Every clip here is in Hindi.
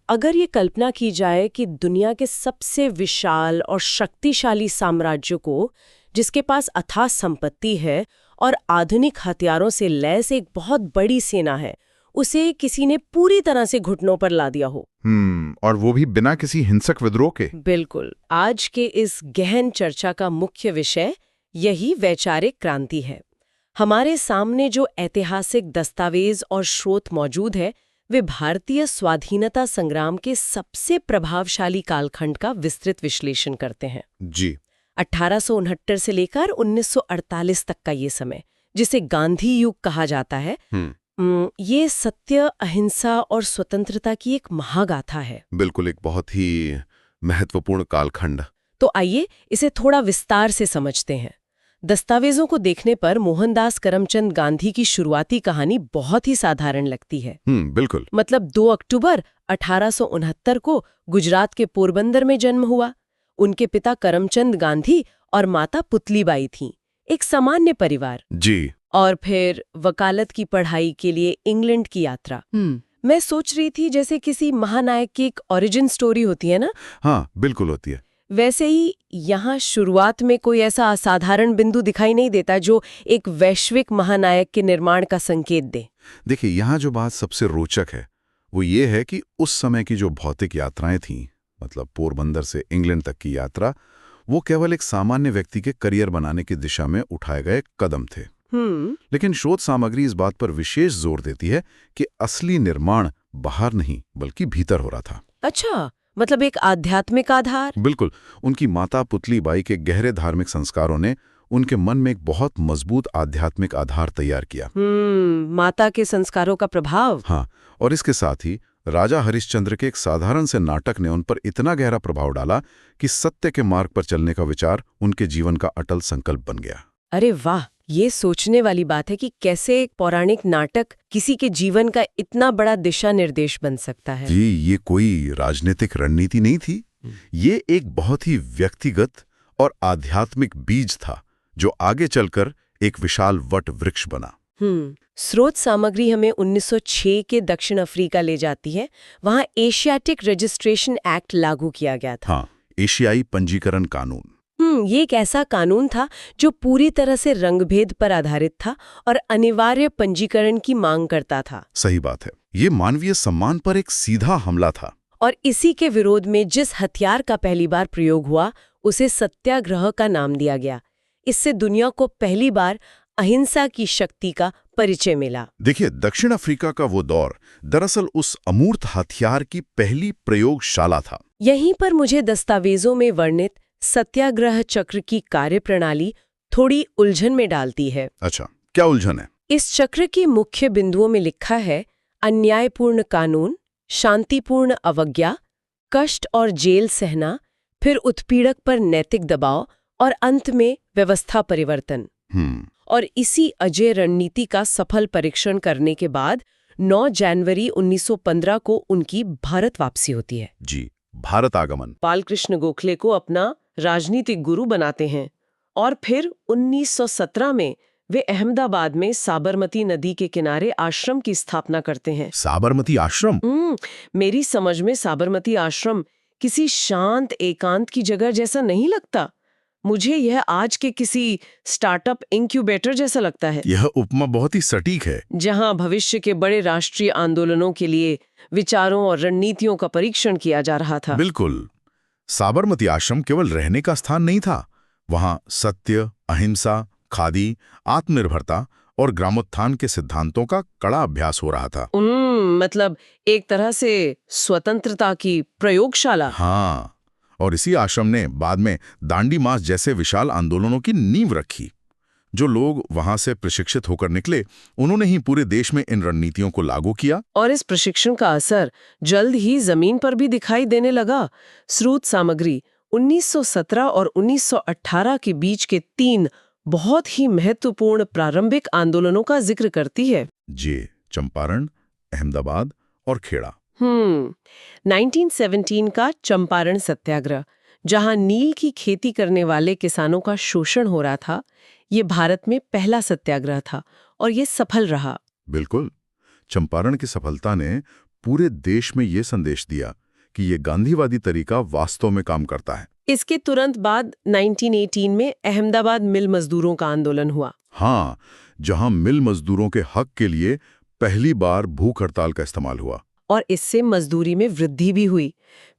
अगर ये कल्पना की जाए कि दुनिया के सबसे विशाल और शक्तिशाली साम्राज्य को, जिसके पास अथाह संपत्ति है और आधुनिक हथियारों से लैस एक बहुत बड़ी सेना है, उसे किसी ने पूरी तरह से घुटनों पर ला दिया हो। और वो भी बिना किसी हिंसक विद्रोह के। बिल्कुल। आज के इस गहन चर्चा का मुख्य विषय यही वैचारिक क्रांति है। हमारे सामने जो ऐतिहासिक दस्तावेज और स्रोत मौजूद है, वे भारतीय स्वाधीनता संग्राम के सबसे प्रभावशाली कालखंड का विस्तृत विश्लेषण करते हैं। जी। 1869 से लेकर 1948 तक का ये समय, जिसे गांधी युग कहा जाता है, ये सत्य, अहिंसा और स्वतंत्रता की एक महागाथा है। बिल्कुल, एक बहुत ही महत्वपूर्ण कालखंड। तो आइए इसे थोड़ा विस्तार से समझते हैं। दस्तावेजों को देखने पर मोहनदास करमचंद गांधी की शुरुआती कहानी बहुत ही साधारण लगती है। बिल्कुल। मतलब 2 अक्टूबर 1869 को गुजरात के पोरबंदर में जन्म हुआ। उनके पिता करमचंद गांधी और माता पुतलीबाई थीं। एक सामान्य परिवार। जी। और फिर वकालत की पढ़ाई के लिए इंग्लैंड की यात्रा। मैं सोच रही थी जैसे किसी महानायक की एक ओरिजिन स्टोरी होती है ना। हाँ, बिल्कुल होती है। वैसे ही यहाँ शुरुआत में कोई ऐसा असाधारण बिंदु दिखाई नहीं देता जो एक वैश्विक महानायक के निर्माण का संकेत दे। देखिए, यहाँ जो बात सबसे रोचक है वो ये है कि उस समय की जो भौतिक यात्राएं थीं, मतलब पोरबंदर से इंग्लैंड तक की यात्रा, वो केवल एक सामान्य व्यक्ति के करियर बनाने की दिशा में उठाए गए कदम थे। लेकिन शोध सामग्री इस बात पर विशेष जोर देती है कि असली निर्माण बाहर नहीं बल्कि भीतर हो रहा था। अच्छा, मतलब एक आध्यात्मिक आधार। बिल्कुल। उनकी माता पुतलीबाई के गहरे धार्मिक संस्कारों ने उनके मन में एक बहुत मजबूत आध्यात्मिक आधार तैयार किया। माता के संस्कारों का प्रभाव। हाँ, और इसके साथ ही राजा हरिश्चंद्र के एक साधारण से नाटक ने उन पर इतना गहरा प्रभाव डाला कि सत्य के मार्ग पर चलने का विचार उनके जीवन का अटल संकल्प बन गया। अरे वाह, ये सोचने वाली बात है कि कैसे एक पौराणिक नाटक किसी के जीवन का इतना बड़ा दिशा निर्देश बन सकता है। जी, ये कोई राजनीतिक रणनीति नहीं थी। ये एक बहुत ही व्यक्तिगत और आध्यात्मिक बीज था जो आगे चलकर एक विशाल वट वृक्ष बना। स्रोत सामग्री हमें 1906 के दक्षिण अफ्रीका ले जाती है। वहां एशियाटिक रजिस्ट्रेशन एक्ट लागू किया गया था। हाँ, एशियाई पंजीकरण कानून। ये एक ऐसा कानून था जो पूरी तरह से रंगभेद पर आधारित था और अनिवार्य पंजीकरण की मांग करता था। सही बात है। ये मानवीय सम्मान पर एक सीधा हमला था। और इसी के विरोध में जिस हथियार का पहली बार प्रयोग हुआ, उसे सत्याग्रह का नाम दिया गया। इससे दुनिया को पहली बार अहिंसा की शक्ति का परिचय मिला। देखिए, दक्षिण अफ्रीका का वो दौर दरअसल उस अमूर्त हथियार की पहली प्रयोगशाला था। यहीं पर मुझे दस्तावेजों में वर्णित सत्याग्रह चक्र की कार्यप्रणाली थोड़ी उलझन में डालती है। अच्छा, क्या उलझन है? इस चक्र के मुख्य बिंदुओं में लिखा है अन्यायपूर्ण कानून, शांतिपूर्ण अवज्ञा, कष्ट और जेल सहना, फिर उत्पीड़क पर नैतिक दबाव और अंत में व्यवस्था परिवर्तन। और इसी अजय रणनीति का सफल परीक्षण करने के बाद 9 जनवरी 1915 को उनकी भारत वापसी होती है। जी, भारत आगमन। बालकृष्ण गोखले को अपना राजनीतिक गुरु बनाते हैं और फिर 1917 में वे अहमदाबाद में साबरमती नदी के किनारे आश्रम की स्थापना करते हैं। साबरमती आश्रम? मेरी समझ में साबरमती आश्रम किसी शांत एकांत की जगह जैसा नहीं लगता। मुझे यह आज के किसी स्टार्टअप इंक्यूबेटर जैसा लगता है। यह उपमा बहुत ही सटीक है। जहां भविष्य के बड़े राष्ट्रीय आंदोलनों के लिए विचारों और रणनीतियों का परीक्षण किया जा रहा था। बिल्कुल। साबरमती आश्रम केवल रहने का स्थान नहीं था। वहां सत्य, अहिंसा, खादी, आत्मनिर्भरता और ग्रामोत्थान के सिद्धांतों का कड़ा अभ्यास हो रहा था। मतलब एक तरह से स्वतंत्रता की प्रयोगशाला। हाँ, और इसी आश्रम ने बाद में दांडी मार्च जैसे विशाल आंदोलनों की नींव रखी। जो लोग वहां से प्रशिक्षित होकर निकले, उन्होंने ही पूरे देश में इन रणनीतियों को लागू किया। और इस प्रशिक्षण का असर जल्द ही जमीन पर भी दिखाई देने लगा। स्रोत सामग्री 1917 और 1918 के बीच के 3 बहुत ही महत्वपूर्ण प्रारंभिक आंदोलनों का जिक्र करती है। जी, चंपारण, अहमदाबाद और खेड़ा। 1917 का चंपारण सत्याग्रह, जहां नील की खेती करने वाले किसानों का शोषण हो रहा था, ये भारत में पहला सत्याग्रह था और ये सफल रहा। बिल्कुल। चंपारण की सफलता ने पूरे देश में ये संदेश दिया कि ये गांधीवादी तरीका वास्तव में काम करता है। इसके तुरंत बाद 1918 में अहमदाबाद मिल मजदूरों का आंदोलन हुआ। हाँ, जहां मिल मजदूरों के हक के लिए पहली बार भूख हड़ताल का इस्तेमाल हुआ और इससे मजदूरी में वृद्धि भी हुई।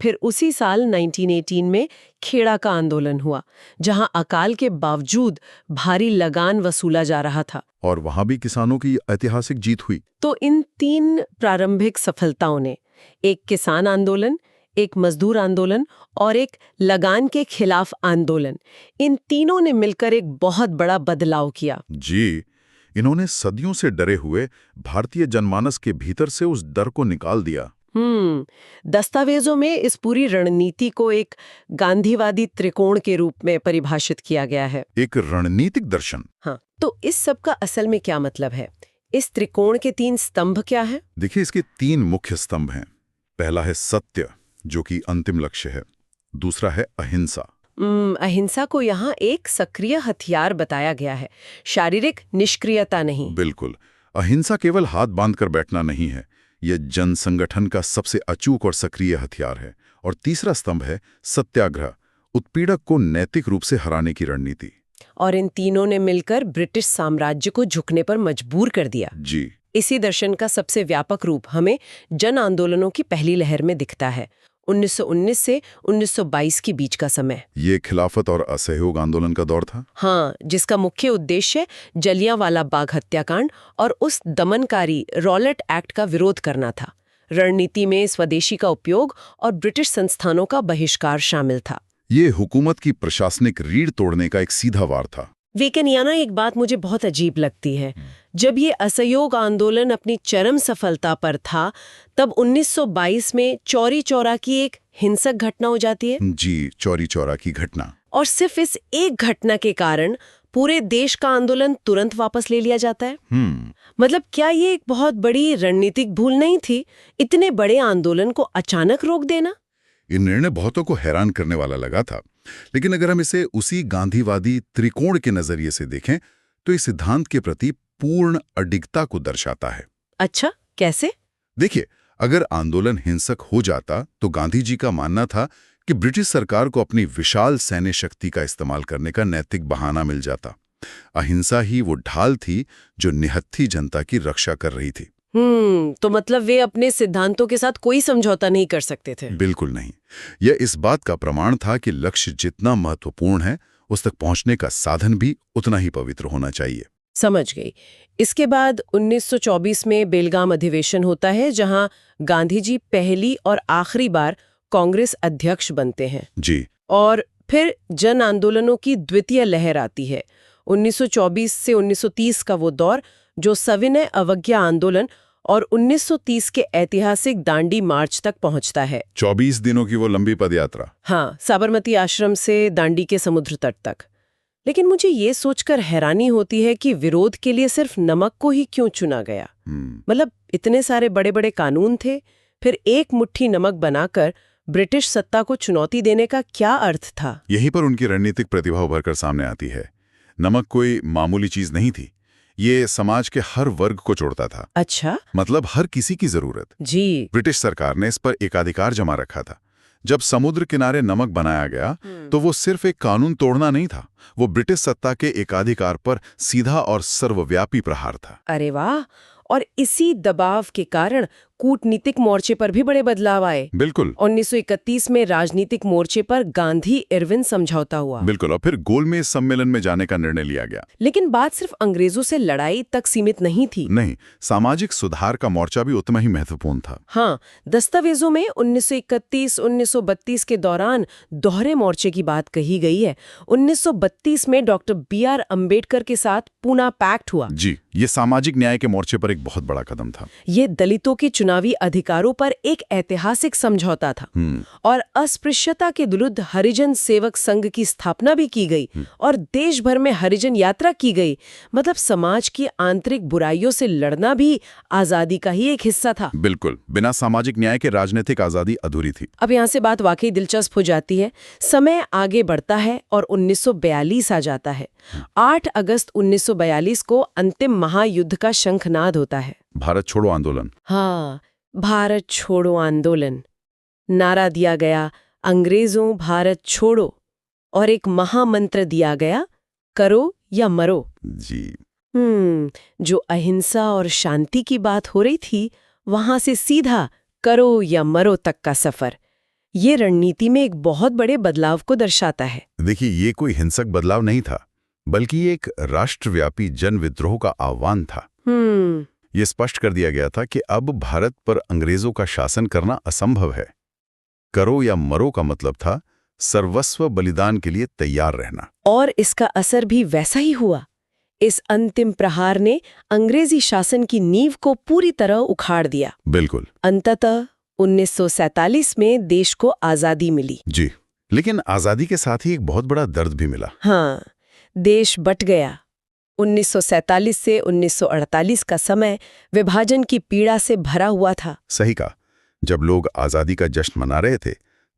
फिर उसी साल 1918 में खेड़ा का आंदोलन हुआ, जहां अकाल के बावजूद भारी लगान वसूला जा रहा था। और वहां भी किसानों की ऐतिहासिक जीत हुई। तो इन 3 प्रारंभिक सफलताओं ने, एक किसान आंदोलन, एक मजदूर आंदोलन और एक लगान के खिलाफ आंदोलन, इन तीनों ने मिलकर एक बहुत बड़ा बदलाव किया। जी, इन्होंने सदियों से डरे हुए भारतीय जनमानस के भीतर से उस डर को निकाल दिया। दस्तावेजों में इस पूरी रणनीति को एक गांधीवादी त्रिकोण के रूप में परिभाषित किया गया है। एक रणनीतिक दर्शन। हाँ, तो इस सब का असल में क्या मतलब है? इस त्रिकोण के 3 स्तंभ क्या है? देखिए, इसके 3 मुख्य स्तंभ हैं। पहला है सत्य, जो कि अंतिम लक्ष्य है। दूसरा है अहिंसा। अहिंसा को यहाँ एक सक्रिय हथियार बताया गया है, शारीरिक निष्क्रियता नहीं। बिल्कुल, अहिंसा केवल हाथ बांधकर बैठना नहीं है, यह जन संगठन का सबसे अचूक और सक्रिय हथियार है। और तीसरा स्तंभ है सत्याग्रह, उत्पीड़क को नैतिक रूप से हराने की रणनीति। और इन तीनों ने मिलकर ब्रिटिश साम्राज्य को झुकने पर मजबूर कर दिया। जी, इसी दर्शन का सबसे व्यापक रूप हमें जन आंदोलनों की पहली लहर में दिखता है, 1919 से 1922 के बीच का समय। ये खिलाफत और असहयोग आंदोलन का दौर था। हाँ, जिसका मुख्य उद्देश्य जलियांवाला बाग हत्याकांड और उस दमनकारी रॉलेट एक्ट का विरोध करना था। रणनीति में स्वदेशी का उपयोग और ब्रिटिश संस्थानों का बहिष्कार शामिल था। ये हुकूमत की प्रशासनिक रीढ़ तोड़ने का एक सीधा वार था। लेकिन यहाँ एक बात मुझे बहुत अजीब लगती है। जब ये असहयोग आंदोलन अपनी चरम सफलता पर था, तब 1922 में चौरी चौरा की एक हिंसक घटना हो जाती है। जी, चौरी चौरा की घटना। और सिर्फ इस एक घटना के कारण पूरे देश का आंदोलन तुरंत वापस ले लिया जाता है। मतलब क्या ये एक बहुत बड़ी रणनीतिक भूल नहीं थी, इतने बड़े आंदोलन को अचानक रोक देना? ये निर्णय बहुतों को हैरान करने वाला लगा था। लेकिन अगर हम इसे उसी गांधीवादी त्रिकोण के नजरिए से देखें, तो इस सिद्धांत के प्रति पूर्ण अडिगता को दर्शाता है। अच्छा, कैसे? देखिए, अगर आंदोलन हिंसक हो जाता तो गांधी जी का मानना था कि ब्रिटिश सरकार को अपनी विशाल सैन्य शक्ति का इस्तेमाल करने का नैतिक बहाना मिल जाता। अहिंसा ही वो ढाल थी जो निहत्थी जनता की रक्षा कर रही थी। तो मतलब वे अपने सिद्धांतों के साथ कोई समझौता नहीं कर सकते थे? बिल्कुल नहीं। यह इस बात का प्रमाण था कि लक्ष्य जितना महत्वपूर्ण है, उस तक पहुंचने का साधन भी उतना ही पवित्र होना चाहिए। समझ गई। इसके बाद 1924 में बेलगाम अधिवेशन होता है, जहां गांधी जी पहली और आखिरी बार कांग्रेस अध्यक्ष बनते हैं। जी। और फिर जन आंदोलनों की द्वितीय लहर आती है, 1924 से 1930 का वो दौर जो सविनय अवज्ञा आंदोलन और 1930 के ऐतिहासिक दांडी मार्च तक पहुंचता है। 24 दिनों की वो लंबी पदयात्रा। हाँ, साबरमती आश्रम से दांडी के समुद्र तट तक। लेकिन मुझे ये सोचकर हैरानी होती है कि विरोध के लिए सिर्फ नमक को ही क्यों चुना गया? मतलब इतने सारे बड़े बड़े कानून थे, फिर एक मुट्ठी नमक बनाकर ब्रिटिश सत्ता को चुनौती देने का क्या अर्थ था? यहीं पर उनकी रणनीतिक प्रतिभा उभरकर सामने आती है। नमक कोई मामूली चीज नहीं थी, ये समाज के हर वर्ग को जोड़ता था। अच्छा, मतलब हर किसी की जरूरत। जी। ब्रिटिश सरकार ने इस पर एकाधिकार जमा रखा था। जब समुद्र किनारे नमक बनाया गया तो वो सिर्फ एक कानून तोड़ना नहीं था, वो ब्रिटिश सत्ता के एकाधिकार पर सीधा और सर्वव्यापी प्रहार था। अरे वाह! और इसी दबाव के कारण कूटनीतिक मोर्चे पर भी बड़े बदलाव आए। बिल्कुल। 1931 में राजनीतिक मोर्चे पर गांधी इरविन समझौता हुआ। बिल्कुल, और फिर गोलमेज सम्मेलन में जाने का निर्णय लिया गया। लेकिन बात सिर्फ अंग्रेजों से लड़ाई तक सीमित नहीं थी। नहीं, सामाजिक सुधार का मोर्चा भी उतना ही महत्वपूर्ण था। हाँ, दस्तावेजों में 1931-1932 के दौरान दोहरे मोर्चे की बात कही गई है। 1932 में डॉक्टर B.R. अम्बेडकर के साथ पूना पैक्ट हुआ। जी, ये सामाजिक न्याय के मोर्चे पर एक बहुत बड़ा कदम था। ये दलितों की चुनावी अधिकारों पर एक ऐतिहासिक समझौता था। और अस्पृश्यता के विरुद्ध हरिजन सेवक संघ की स्थापना भी की गई और देश भर में हरिजन यात्रा की गई। मतलब समाज की आंतरिक बुराइयों से लड़ना भी आजादी का ही एक हिस्सा था। बिल्कुल, बिना सामाजिक न्याय के राजनीतिक आजादी अधूरी थी। अब यहाँ से बात वाकई दिलचस्प हो जाती है। समय आगे बढ़ता है और 1942 आ जाता है। 8 अगस्त 1942 को अंतिम महायुद्ध का शंखनाद होता है। भारत छोड़ो आंदोलन। हाँ, भारत छोड़ो आंदोलन, नारा दिया गया अंग्रेजों भारत छोड़ो, और एक महामंत्र दिया गया करो या मरो। जी। जो अहिंसा और शांति की बात हो रही थी, वहां से सीधा करो या मरो तक का सफर, ये रणनीति में एक बहुत बड़े बदलाव को दर्शाता है। देखिए, ये कोई हिंसक बदलाव नहीं था, बल्कि एक राष्ट्रव्यापी जन विद्रोह का आह्वान था। ये स्पष्ट कर दिया गया था कि अब भारत पर अंग्रेजों का शासन करना असंभव है। करो या मरो का मतलब था सर्वस्व बलिदान के लिए तैयार रहना। और इसका असर भी वैसा ही हुआ। इस अंतिम प्रहार ने अंग्रेजी शासन की नींव को पूरी तरह उखाड़ दिया। बिल्कुल। अंततः 1947 में देश को आजादी मिली। जी, लेकिन आजादी के साथ ही एक बहुत बड़ा दर्द भी मिला। हाँ, देश बट गया। 1947 से 1948 का समय विभाजन की पीड़ा से भरा हुआ था। सही कहा। जब लोग आजादी का जश्न मना रहे थे,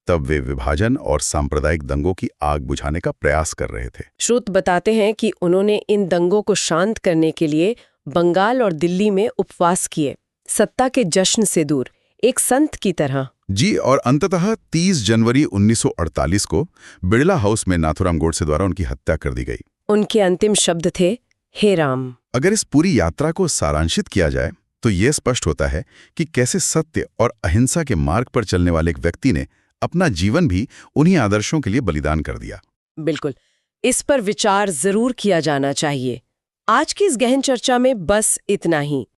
तब वे विभाजन और सांप्रदायिक दंगों की आग बुझाने का प्रयास कर रहे थे। श्रुत बताते हैं कि उन्होंने इन दंगों को शांत करने के लिए बंगाल और दिल्ली में उपवास किए, सत्ता के जश्न से दूर, एक संत की तरह। जी, और अंततः 30 जनवरी 1948 को बिड़ला हाउस में नाथूराम गोडसे द्वारा उनकी हत्या कर दी गई। उनके अंतिम शब्द थे, हे राम। अगर इस पूरी यात्रा को सारांशित किया जाए तो ये स्पष्ट होता है कि कैसे सत्य और अहिंसा के मार्ग पर चलने वाले एक व्यक्ति ने अपना जीवन भी उन्हीं आदर्शों के लिए बलिदान कर दिया। बिल्कुल, इस पर विचार जरूर किया जाना चाहिए। आज की इस गहन चर्चा में बस इतना ही।